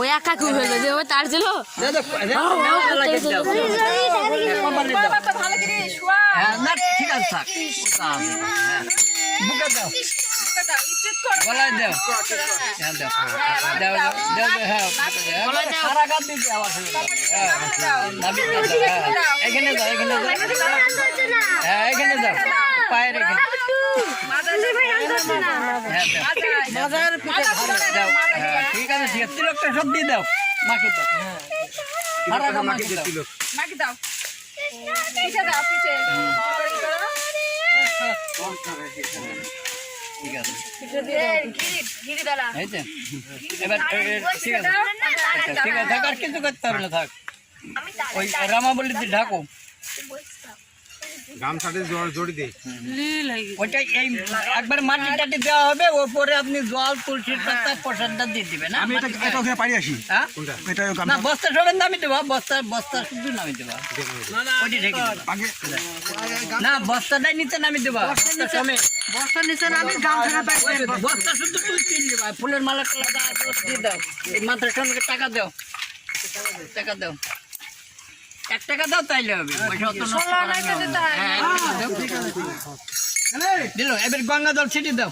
ওই একা কি হলো যে ও তার ছিল ঠিক আছে থাক বুকে দাও গলায় দাও সারা গাছ দিয়ে আওয়াজ এখানে দাও এখানে দাও পায়ের এখানে ঠিক আছে ঠিক আছে তিলকটা সব দিয়ে দাও মাকে দাও মাকে দাও ঠিক আছে এবার ঠিক আছে ঠিক আছে থাক আর কিছু করতে হবে না থাক ওই রামাবলিতে ঢাকো ওইটা এই একবার মাটি টাটি দেওয়া হবে ওপরে আপনি জল তুলসীর পাতা প্রসাদটা দিয়ে দিবেন না বস্তা সবেন নামি দেবা বস্তা শুধু নামি দেবা ওইটি ঢেকে না বস্তাটাই নিচে নামি দেবা বস্তা শুধু তুলসী দেবা ফুলের মালা টালা দিয়ে দাও এই মাথার সঙ্গে টাকা দাও 1 টাকা দাও তাইলে হবে দিল এবার গঙ্গা জল ছিটি দাও